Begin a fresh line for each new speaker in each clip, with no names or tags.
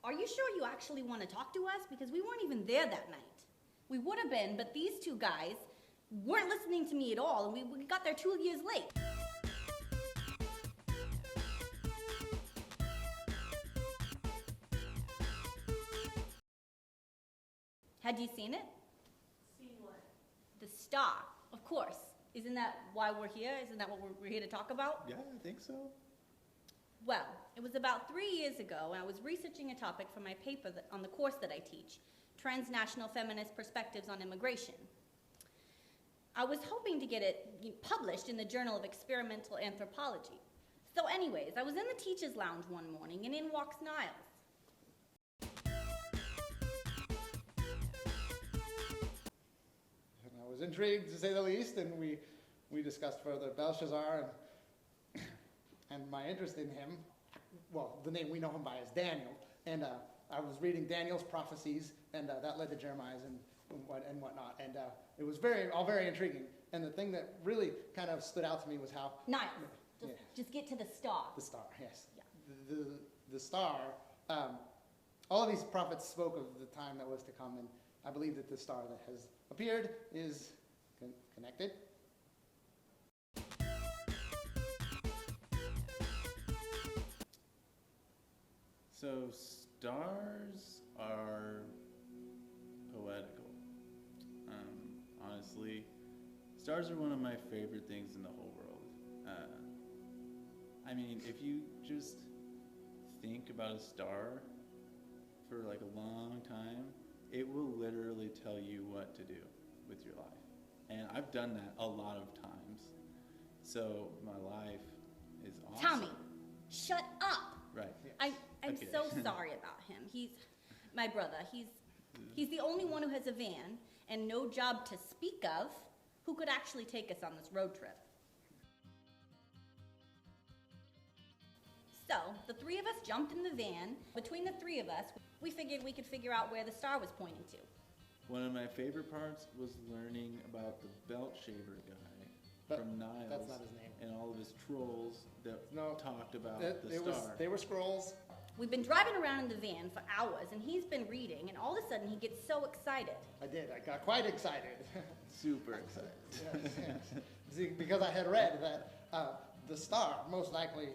Are you sure you actually want to talk to us? Because we weren't even there that night. We would have been, but these two guys weren't listening to me at all, and we got there 2 years late. Had you seen it?
Seen what?
The star, of course. Isn't that why we're here? Isn't that what we're here to talk about?
Yeah, I think so.
Well, it was about 3 years ago, and I was researching a topic for my paper on the course that I teach, Transnational Feminist Perspectives on Immigration. I was hoping to get it published in the Journal of Experimental Anthropology. So anyways, I was in the teacher's lounge one morning, and in walks Niles.
And I was intrigued, to say the least, and we discussed further Belshazzar and my interest in him. Well, the name we know him by is Daniel, and I was reading Daniel's prophecies, and that led to Jeremiah's and whatnot, and it was all very intriguing. And the thing that really kind of stood out to me was how
Niles, just get to the star.
The star, yes.
Yeah.
The star. All of these prophets spoke of the time that was to come, and I believe that the star that has appeared is connected.
So stars are poetical. Honestly, stars are one of my favorite things in the whole world. I mean, if you just think about a star for like a long time, it will literally tell you what to do with your life. And I've done that a lot of times. So my life is awesome.
Tommy, shut up.
Right.
I'm
Okay.
so sorry about him. He's my brother. He's the only one who has a van and no job to speak of who could actually take us on this road trip. So, the three of us jumped in the van. Between the three of us, we figured we could figure out where the star was pointing to.
One of my favorite parts was learning about the belt shaver guy from Niles.
That's not his name.
And all of his trolls that talked about the star.
They were scrolls.
We've been driving around in the van for hours, and he's been reading, and all of a sudden he gets so excited.
I did. I got quite excited.
Super excited.
Yes. See, because I had read that the star most likely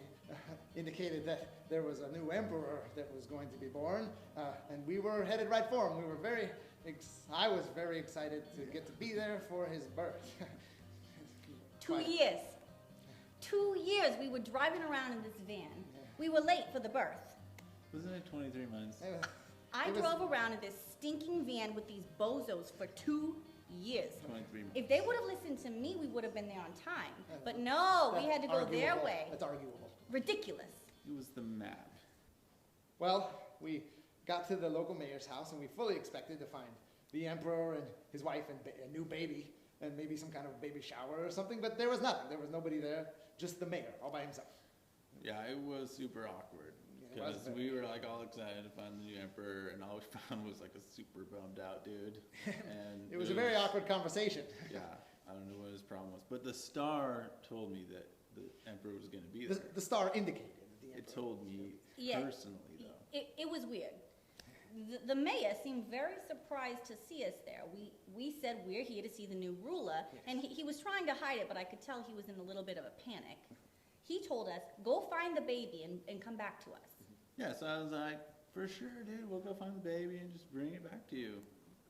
indicated that there was a new emperor that was going to be born, and we were headed right for him. We were I was very excited to get to be there for his birth.
2 years. 2 years we were driving around in this van.
Yeah.
We were late for the birth.
Wasn't it 23 months?
I drove around in this stinking van with these bozos for 2 years.
23 months.
If they would have listened to me, we would have been there on time. But no, we had to go their way.
That's arguable.
Ridiculous.
It was the map.
Well, we got to the local mayor's house, and we fully expected to find the emperor and his wife and a new baby, and maybe some kind of baby shower or something, but there was nothing. There was nobody there, just the mayor, all by himself.
Yeah, it was super awkward.
Yeah,
Because we were like all excited to find the new emperor, and all we found was like a super bummed out dude. And
It was a very awkward conversation.
Yeah, I don't know what his problem was. But the star told me that the emperor was going to be there.
The star indicated the emperor.
It told me personally, though.
It was weird. The mayor seemed very surprised to see us there. We said we're here to see the new ruler, and he was trying to hide it, but I could tell he was in a little bit of a panic. He told us, go find the baby and come back to us.
Yeah, so I was like, for sure, dude, we'll go find the baby and just bring it back to you.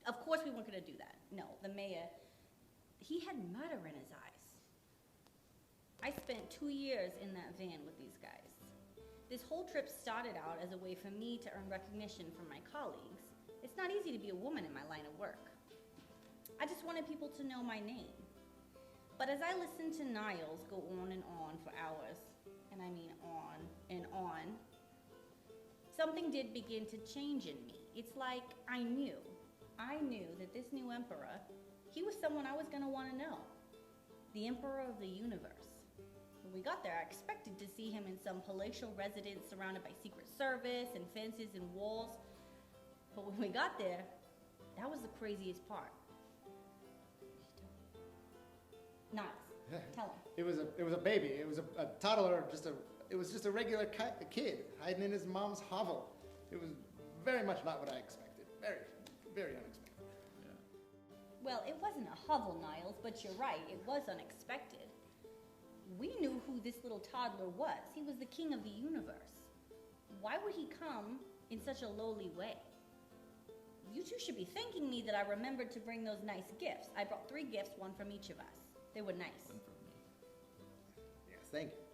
Of course we weren't going to do that. No, the mayor, he had murder in his eyes. I spent 2 years in that van with these guys. This whole trip started out as a way for me to earn recognition from my colleagues. It's not easy to be a woman in my line of work. I just wanted people to know my name. But as I listened to Niles go on and on for hours, and I mean on and on, something did begin to change in me. It's like I knew that this new emperor, he was someone I was going to want to know. The emperor of the universe. When we got there, I expected to see him in some palatial residence surrounded by Secret Service and fences and walls. But when we got there, that was the craziest part. Niles, tell him.
It was a baby. It was a toddler. It was just a regular kid hiding in his mom's hovel. It was very much not what I expected. Very, very unexpected.
Yeah.
Well, it wasn't a hovel, Niles, but you're right, it was unexpected. We knew who this little toddler was. He was the king of the universe. Why would he come in such a lowly way? You two should be thanking me that I remembered to bring those nice gifts. I brought 3 gifts, one from each of us. They were nice.
One from me.
Yes, thank you.